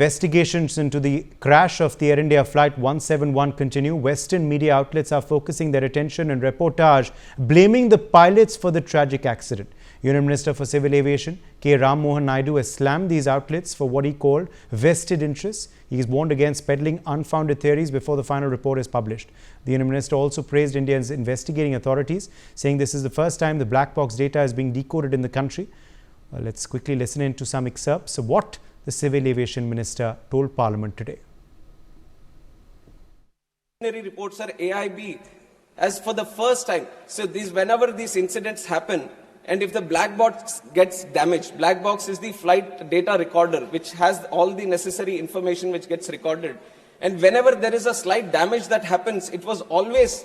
investigations into the crash of the Air India Flight 171 continue. Western media outlets are focusing their attention and reportage, blaming the pilots for the tragic accident. Union Minister for Civil Aviation, Ram Mohan Naidu, has slammed these outlets for what he called vested interests. He has warned against peddling unfounded theories before the final report is published. The Union Minister also praised India's investigating authorities, saying this is the first time the black box data is being decoded in the country. Let's quickly listen in to some excerpts of what the Civil Aviation Minister told Parliament today. Reports are AIB as for the first time. So whenever these incidents happen, and if the black box gets damaged, black box is the flight data recorder, which has all the necessary information which gets recorded. And whenever there is a slight damage that happens, it was always,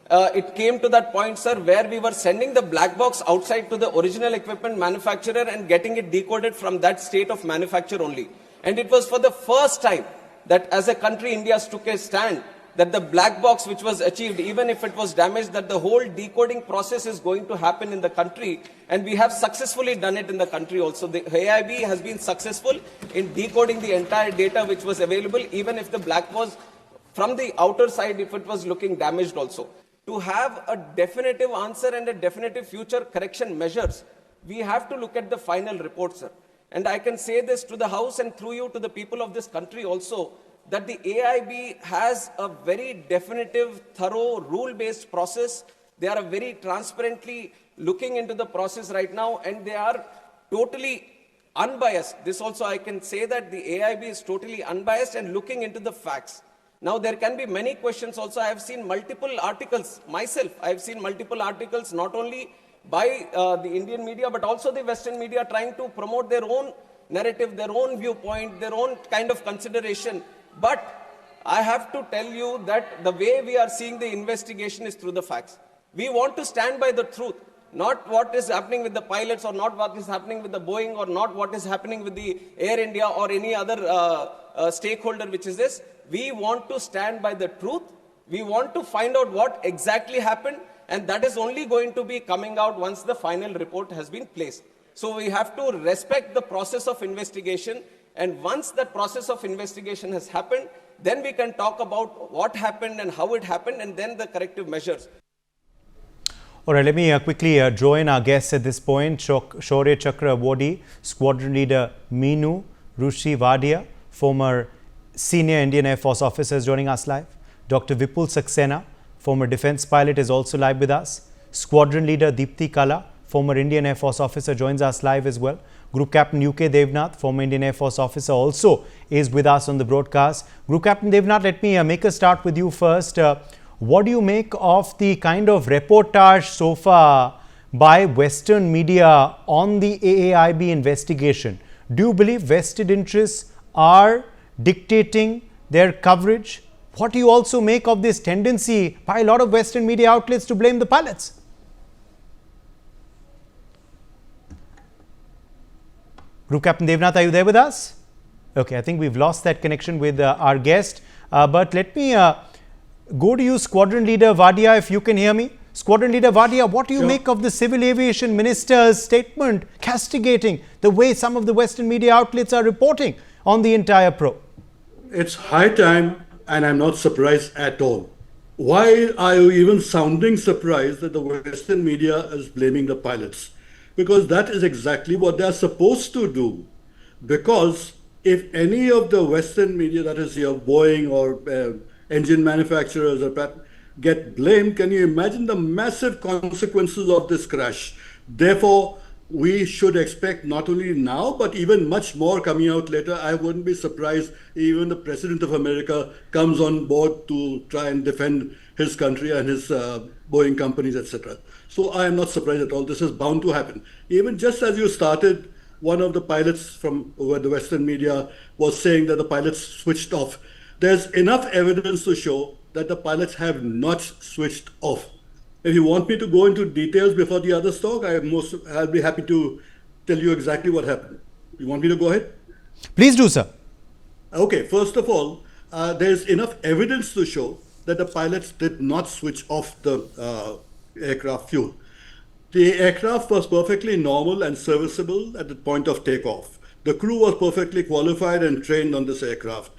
it came to that point, sir, where we were sending the black box outside to the original equipment manufacturer and getting it decoded from that state of manufacture only. And it was for the first time that as a country, India took a stand that the black box which was achieved, even if it was damaged, that the whole decoding process is going to happen in the country. And we have successfully done it in the country also. The AIB has been successful in decoding the entire data which was available, even if the black was from the outer side, if it was looking damaged also. To have a definitive answer and a definitive future correction measures, we have to look at the final report, sir. And I can say this to the House and through you to the people of this country also, that the AIB has a very definitive, thorough, rule-based process. They are very transparently looking into the process right now, and they are totally unbiased. This also I can say that the AIB is totally unbiased and looking into the facts. Now there can be many questions also. I have seen multiple articles myself. I have seen multiple articles not only by the Indian media but also the Western media trying to promote their own narrative, their own viewpoint, their own kind of consideration. But I have to tell you that the way we are seeing the investigation is through the facts. We want to stand by the truth, not what is happening with the pilots or not what is happening with the Boeing or not what is happening with the Air India or any other stakeholder which is this. We want to stand by the truth. We want to find out what exactly happened, and that is only going to be coming out once the final report has been placed. So we have to respect the process of investigation. And once that process of investigation has happened, then we can talk about what happened and how it happened and then the corrective measures. All right, let me quickly join our guests at this point. Shaurya Chakra awardee, Squadron Leader Meenu Rushi Vadia, former Senior Indian Air Force officer, is joining us live. Dr. Vipul Saxena, former defense pilot, is also live with us. Squadron Leader Deepthi Kala, former Indian Air Force officer, joins us live as well. Group Captain UK Devnath, former Indian Air Force officer, also is with us on the broadcast. Group Captain Devnath, let me make a start with you first. What do you make of the kind of reportage so far by Western media on the AAIB investigation? Do you believe vested interests are dictating their coverage? What do you also make of this tendency by a lot of Western media outlets to blame the pilots? Group Captain Devnath, are you there with us? Okay, I think we've lost that connection with our guest. But let me go to you, Squadron Leader Vadia, if you can hear me. Squadron Leader Vadia, what do you make of the Civil Aviation Minister's statement castigating the way some of the Western media outlets are reporting on the entire probe? It's high time, and I'm not surprised at all. Why are you even sounding surprised that the Western media is blaming the pilots? Because that is exactly what they are supposed to do. Because if any of the Western media, that is your Boeing or engine manufacturers or get blamed, can you imagine the massive consequences of this crash? Therefore, we should expect not only now, but even much more coming out later. I wouldn't be surprised even the President of America comes on board to try and defend his country and his Boeing companies, etc. So I am not surprised at all. This is bound to happen. Even just as you started, one of the pilots from the Western media was saying that the pilots switched off. There's enough evidence to show that the pilots have not switched off. If you want me to go into details before the others talk, I'll be happy to tell you exactly what happened. You want me to go ahead? Please do, sir. Okay, first of all, there's enough evidence to show that the pilots did not switch off the aircraft fuel. The aircraft was perfectly normal and serviceable at the point of takeoff. The crew was perfectly qualified and trained on this aircraft.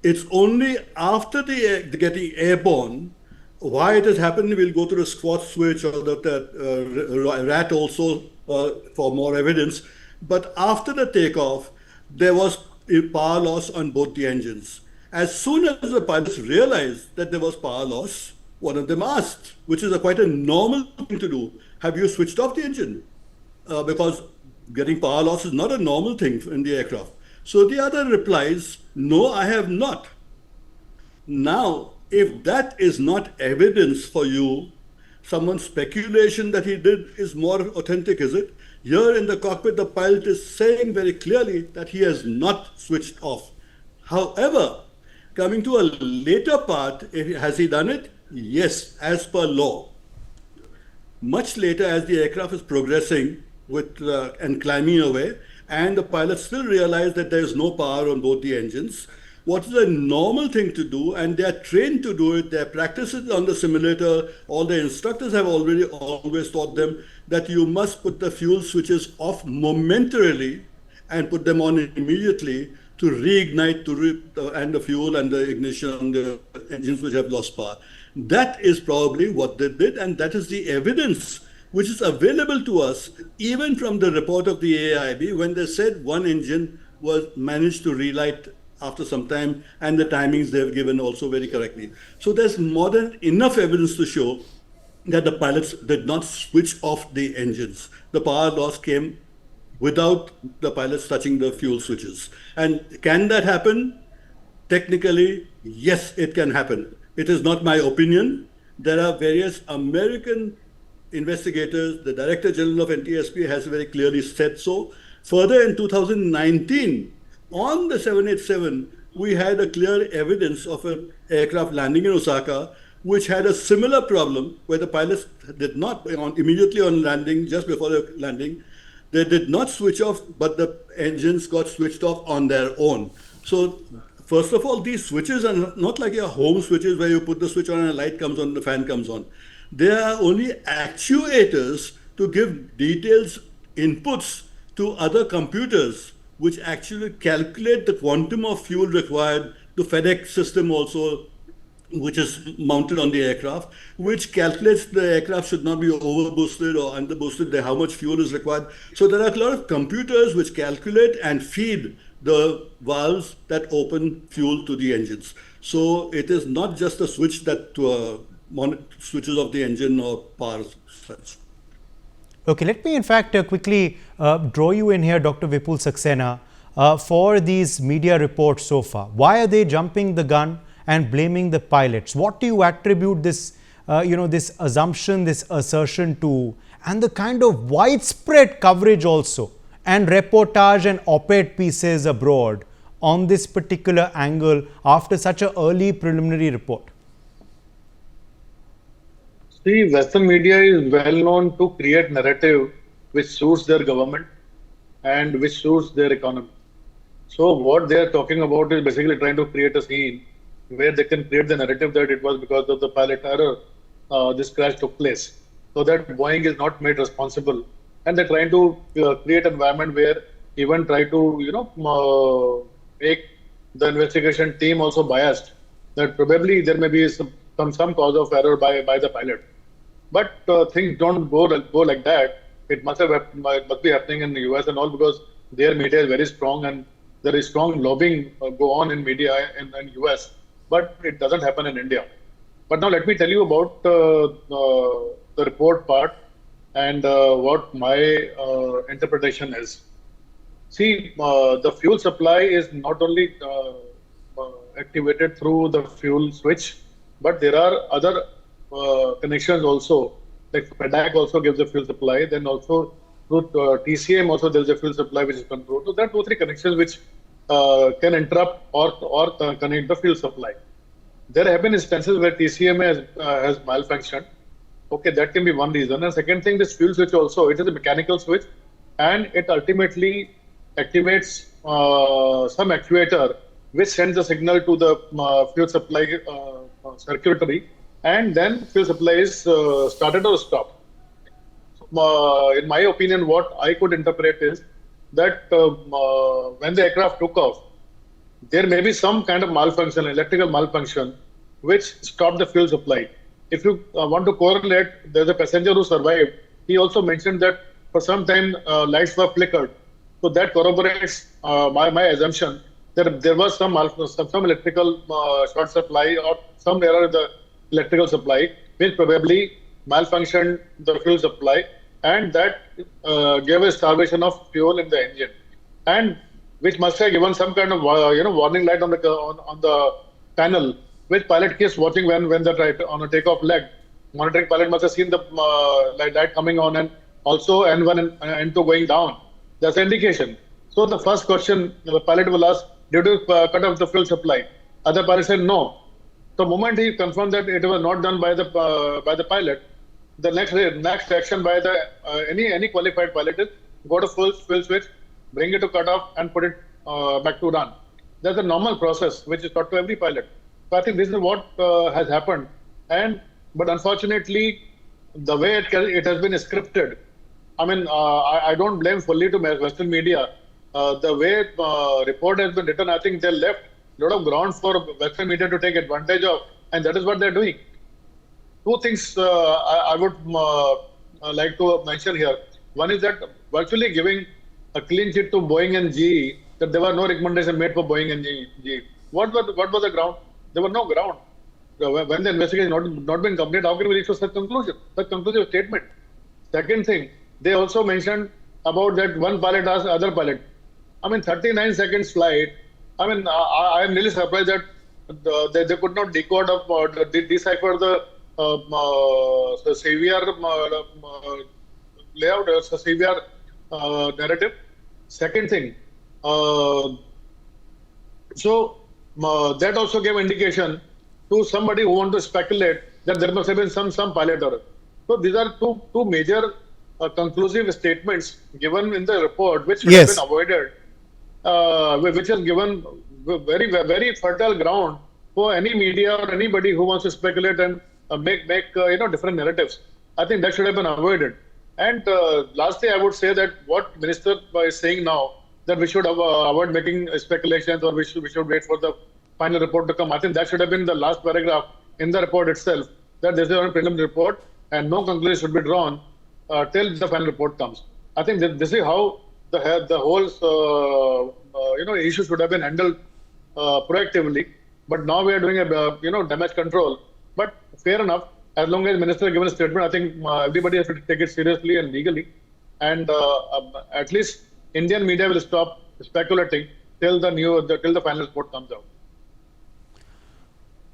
It's only after the getting airborne, why it has happened, we'll go to the squat switch or the rat also for more evidence. But after the takeoff, there was a power loss on both the engines. As soon as the pilots realized that there was power loss, one of them asked, which is quite a normal thing to do, have you switched off the engine? Because getting power loss is not a normal thing in the aircraft. So the other replies, no, I have not. Now, if that is not evidence for you, someone's speculation that he did is more authentic, is it? Here in the cockpit, the pilot is saying very clearly that he has not switched off. However, coming to a later part, has he done it? Yes, as per law. Much later, as the aircraft is progressing and climbing away, and the pilots still realize that there is no power on both the engines, what is a normal thing to do, and they are trained to do it, they have practiced it on the simulator, all the instructors have always taught them that you must put the fuel switches off momentarily and put them on immediately to reignite and the fuel and the ignition on the engines which have lost power. That is probably what they did, and that is the evidence which is available to us even from the report of the AIB when they said one engine was managed to relight after some time, and the timings they've given also very correctly. So there's more than enough evidence to show that the pilots did not switch off the engines. The power loss came without the pilots touching the fuel switches. And can that happen? Technically, yes, it can happen. It is not my opinion. There are various American investigators, the Director General of NTSB has very clearly said so. Further, in 2019, on the 787, we had a clear evidence of an aircraft landing in Osaka, which had a similar problem where the pilots did not, immediately on landing, just before the landing, they did not switch off, but the engines got switched off on their own. So, first of all, these switches are not like your home switches where you put the switch on and a light comes on, the fan comes on. They are only actuators to give details, inputs to other computers, which actually calculate the quantum of fuel required. The FedEx system also, which is mounted on the aircraft, which calculates the aircraft should not be overboosted or underboosted, how much fuel is required. So there are a lot of computers which calculate and feed the valves that open fuel to the engines. So it is not just a switch that switches off the engine or power such. Okay, let me in fact quickly draw you in here, Dr. Vipul Saxena, for these media reports so far. Why are they jumping the gun and blaming the pilots? What do you attribute this, this assumption, this assertion to, and the kind of widespread coverage also, and reportage and op-ed pieces abroad on this particular angle after such an early preliminary report? See, Western media is well known to create narrative which suits their government and which suits their economy. So what they are talking about is basically trying to create a scene where they can create the narrative that it was because of the pilot error this crash took place. So that Boeing is not made responsible, and they're trying to create an environment where even try to make the investigation team also biased. That probably there may be some cause of error by the pilot. But things don't go like that. It must be happening in the US and all, because their media is very strong and there is strong lobbying go on in media in US, but it doesn't happen in India. But now let me tell you about the report part and what my interpretation is. See, the fuel supply is not only activated through the fuel switch, but there are other connections also. Like PEDAC also gives the fuel supply. Then also through TCM also there is a fuel supply which is controlled. So there are 2-3 connections which can interrupt or connect the fuel supply. There have been instances where TCM has malfunctioned. Okay, that can be one reason. And second thing, this fuel switch also, it is a mechanical switch, and it ultimately activates some actuator which sends a signal to the fuel supply circuitry, and then fuel supply is started or stopped. In my opinion, what I could interpret is that when the aircraft took off, there may be some kind of malfunction, electrical malfunction, which stopped the fuel supply. If you want to correlate, there's a passenger who survived. He also mentioned that for some time lights were flickered. So that corroborates my assumption that there was some electrical short supply or some error in the electrical supply, which probably malfunctioned the fuel supply, and that gave a starvation of fuel in the engine, and which must have given some kind of warning light on the panel, which pilot keeps watching when the on a takeoff leg. Monitoring pilot must have seen the light coming on, and also N1 and N2 going down. That's an indication. So the first question the pilot will ask, did you cut off the fuel supply? Other pilot said no. The moment he confirmed that it was not done by the pilot, the next action by the any qualified pilot is go to full switch, bring it to cut off, and put it back to run. That's a normal process which is taught to every pilot. So I think this is what has happened. But unfortunately, the way it has been scripted, I mean, I don't blame fully to Western media. The way report has been written, I think they left a lot of ground for Western media to take advantage of, and that is what they're doing. Two things I would like to mention here. One is that virtually giving a clean sheet to Boeing and GE, that there were no recommendations made for Boeing and GE. What was the ground? There was no ground. When the investigation not been completed, how can we reach to such conclusion, such conclusive statement? Second thing, they also mentioned about that one pilot asked other pilot. I mean, 39 seconds flight. I mean, I am really surprised that they could not decode or decipher the Savior layout, Savior narrative. Second thing, so that also gave indication to somebody who want to speculate that there must have been some pilot error. So these are two major conclusive statements given in the report, which should have been avoided, which has given very fertile ground for any media or anybody who wants to speculate and make different narratives. I think that should have been avoided. And lastly, I would say that what Minister is saying now, that we should avoid making speculations, or we should wait for the final report to come. I think that should have been the last paragraph in the report itself, that this is a preliminary report and no conclusion should be drawn till the final report comes. I think that this is how the whole issue should have been handled proactively. But now we are doing a damage control. But fair enough, as long as Minister has given a statement, I think everybody has to take it seriously and legally. And at least Indian media will stop speculating till the final report comes out.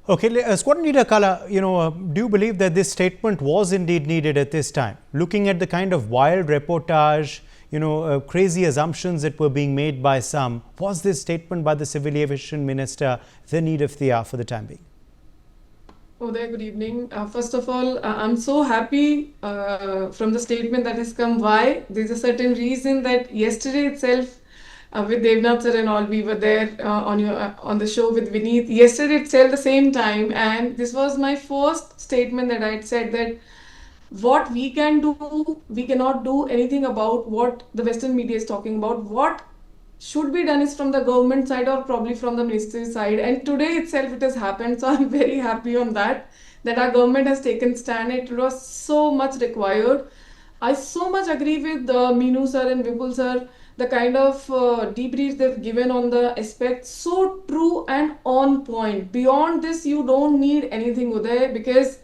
Okay, Squadron Leader Kala, do you believe that this statement was indeed needed at this time? Looking at the kind of wild reportage, crazy assumptions that were being made by some, was this statement by the Civil Aviation Minister the need of the hour for the time being? Oh, there, good evening. First of all, I'm so happy from the statement that has come. Why? There's a certain reason that yesterday itself, with Devnath sir and all, we were there on the show with Vineet. Yesterday itself, the same time, and this was my first statement that I had said that what we can do, we cannot do anything about what the Western media is talking about. What should be done is from the government side or probably from the ministry side. And today itself it has happened. So I'm very happy on that our government has taken stand. It was so much required. I so much agree with Meenu sir and Vipul sir. The kind of debrief they've given on the aspect, so true and on point. Beyond this, you don't need anything, Uday, because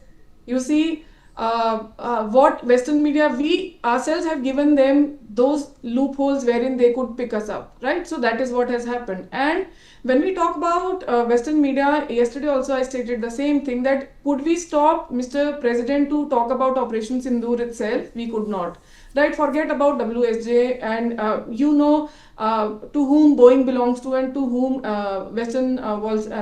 you see, what Western media, we ourselves have given them those loopholes wherein they could pick us up, right? So that is what has happened. And when we talk about Western media, yesterday also I stated the same thing, that could we stop Mr. President to talk about Operation Sindoor itself? We could not. Right, forget about WSJ and to whom Boeing belongs to and to whom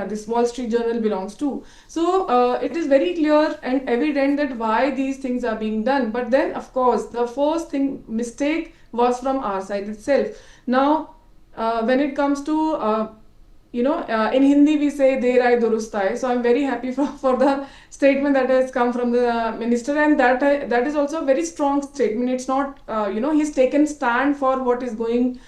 this Wall Street Journal belongs to. So it is very clear and evident that why these things are being done. But then, of course, the first mistake was from our side itself. Now, when it comes to in Hindi we say "Der aaye durust aaye." So I'm very happy for the statement that has come from the minister, and that is also a very strong statement. It's not, he's taken stand for what is going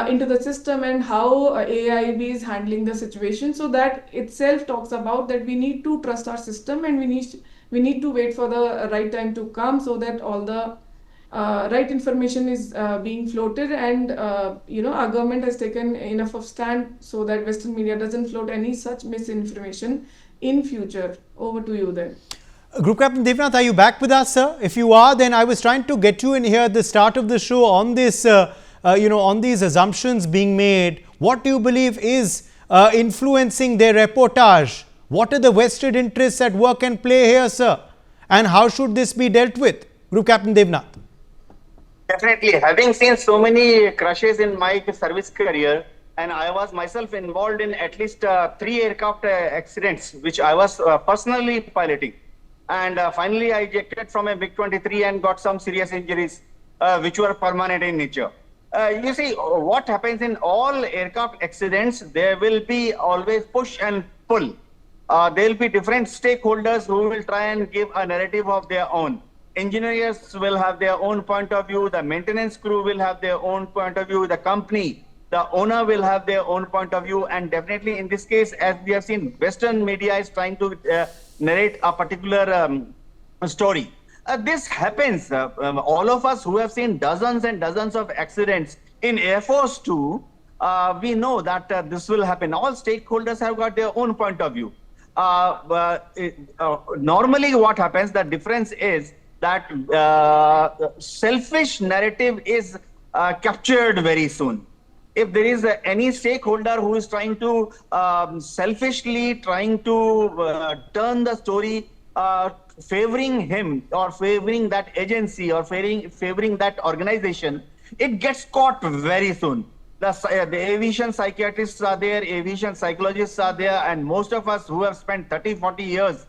into the system and how AIB is handling the situation. So that itself talks about that we need to trust our system, and we need to wait for the right time to come so that all the right information is being floated, and our government has taken enough of stand so that Western media doesn't float any such misinformation in future. Over to you then. Group Captain Devnath, are you back with us, sir? If you are, then I was trying to get you in here at the start of the show on this, on these assumptions being made. What do you believe is influencing their reportage? What are the vested interests at work and play here, sir? And how should this be dealt with? Group Captain Devnath. Definitely. Having seen so many crashes in my service career, and I was myself involved in at least 3 aircraft accidents, which I was personally piloting. And finally, I ejected from a MiG-23 and got some serious injuries, which were permanent in nature. You see, what happens in all aircraft accidents, there will be always push and pull. There will be different stakeholders who will try and give a narrative of their own. Engineers will have their own point of view, the maintenance crew will have their own point of view, the company, the owner will have their own point of view, and definitely in this case, as we have seen, Western media is trying to narrate a particular story. This happens, all of us who have seen dozens and dozens of accidents in Air Force too, we know that this will happen. All stakeholders have got their own point of view. Normally what happens, the difference is that selfish narrative is captured very soon. If there is any stakeholder who is trying to selfishly trying to turn the story favoring him or favoring that agency or favoring that organization, it gets caught very soon. The aviation psychiatrists are there, aviation psychologists are there, and most of us who have spent 30-40 years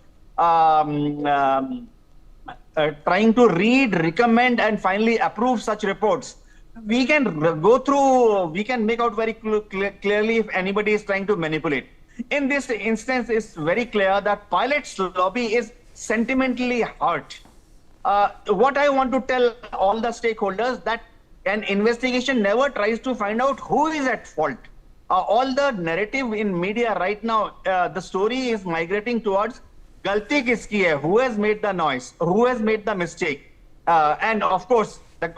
trying to read, recommend, and finally approve such reports, we can go through, we can make out very clearly if anybody is trying to manipulate. In this instance, it's very clear that pilots' lobby is sentimentally hurt. What I want to tell all the stakeholders that an investigation never tries to find out who is at fault. All the narrative in media right now, the story is migrating towards galti kiski hai, who has made the noise, who has made the mistake. And of course, the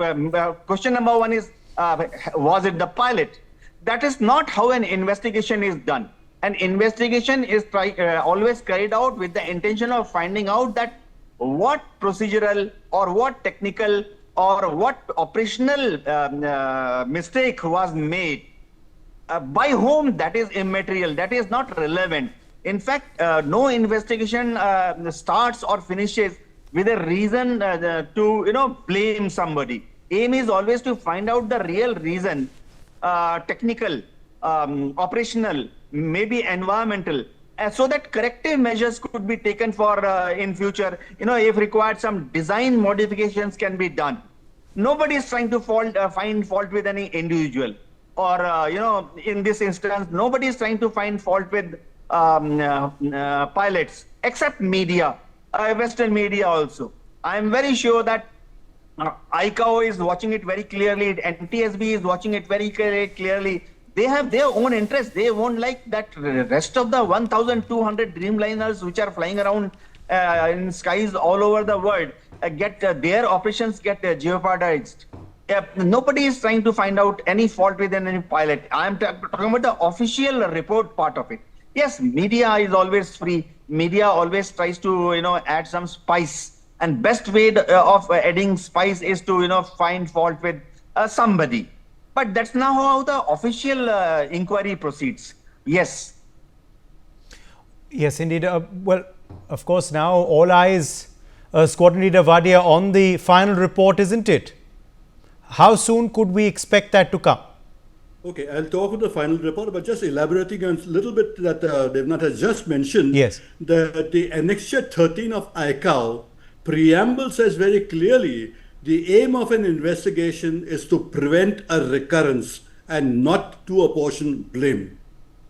question number one is, was it the pilot? That is not how an investigation is done. An investigation is always carried out with the intention of finding out that what procedural or what technical or what operational mistake was made. By whom, that is immaterial, that is not relevant. In fact, no investigation starts or finishes with a reason to blame somebody. Aim is always to find out the real reason, technical, operational, maybe environmental, so that corrective measures could be taken for in future. If required, some design modifications can be done. Nobody is trying to find fault with any individual, or in this instance, nobody is trying to find fault with pilots, except media, Western media also. I am very sure that ICAO is watching it very clearly, NTSB is watching it very clearly. They have their own interests. They won't like that rest of the 1,200 Dreamliners which are flying around in skies all over the world their operations get jeopardized. Nobody is trying to find out any fault within any pilot. I am talking about the official report part of it. Yes, media is always free. Media always tries to add some spice, and best way of adding spice is to find fault with somebody. But that's not how the official inquiry proceeds. Yes. Yes, indeed. Well, of course, now all eyes, Squadron Leader Wadia, on the final report, isn't it? How soon could we expect that to come? Okay, I'll talk with the final report, but just elaborating on a little bit that Devnath has just mentioned. Yes. The Annexure 13 of ICAO preamble says very clearly the aim of an investigation is to prevent a recurrence and not to apportion blame.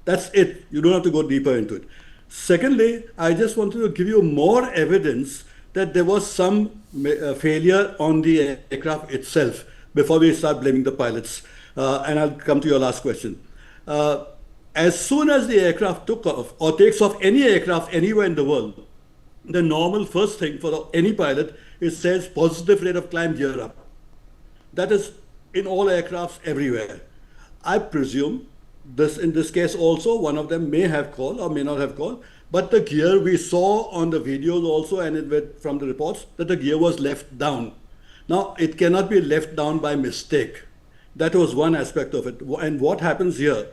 That's it. You don't have to go deeper into it. Secondly, I just wanted to give you more evidence that there was some failure on the aircraft itself before we start blaming the pilots. And I'll come to your last question. As soon as the aircraft took off or takes off any aircraft anywhere in the world, the normal first thing for any pilot is says positive rate of climb, gear up. That is in all aircrafts everywhere. I presume this in this case also one of them may have called or may not have called, but the gear we saw on the videos also and from the reports that the gear was left down. Now it cannot be left down by mistake. That was one aspect of it. And what happens here?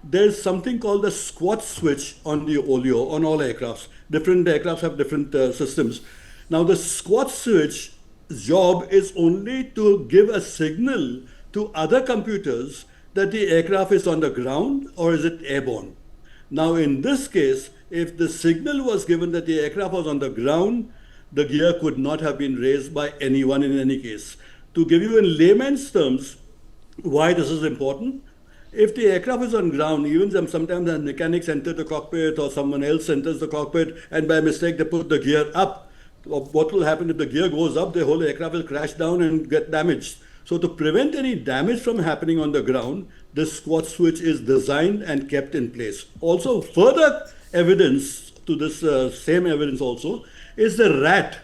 There's something called the squat switch on the Olio on all aircrafts. Different aircrafts have different systems. Now the squat switch job is only to give a signal to other computers that the aircraft is on the ground or is it airborne. Now in this case, if the signal was given that the aircraft was on the ground, the gear could not have been raised by anyone in any case. To give you in layman's terms why this is important, if the aircraft is on ground, even sometimes the mechanics enter the cockpit or someone else enters the cockpit and by mistake they put the gear up, what will happen if the gear goes up? The whole aircraft will crash down and get damaged. So to prevent any damage from happening on the ground, this squat switch is designed and kept in place. Also, further evidence to this same evidence also is the RAT,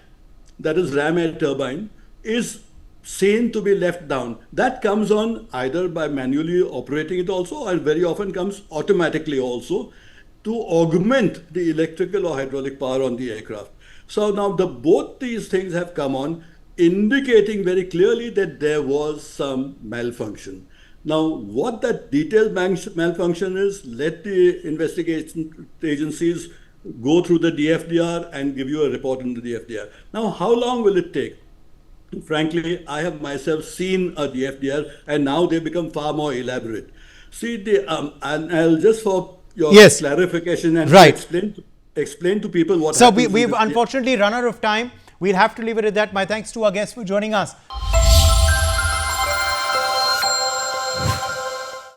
that is ram air turbine, is seen to be left down. That comes on either by manually operating it also or very often comes automatically also to augment the electrical or hydraulic power on the aircraft. So now both these things have come on, indicating very clearly that there was some malfunction. Now, what that detailed malfunction is, let the investigation agencies go through the DFDR and give you a report in the DFDR. Now, how long will it take? Frankly, I have myself seen a DFDR and now they become far more elaborate. See, and I'll just for your clarification and explain to people what happens. So we've unfortunately run out of time. We'll have to leave it at that. My thanks to our guests for joining us.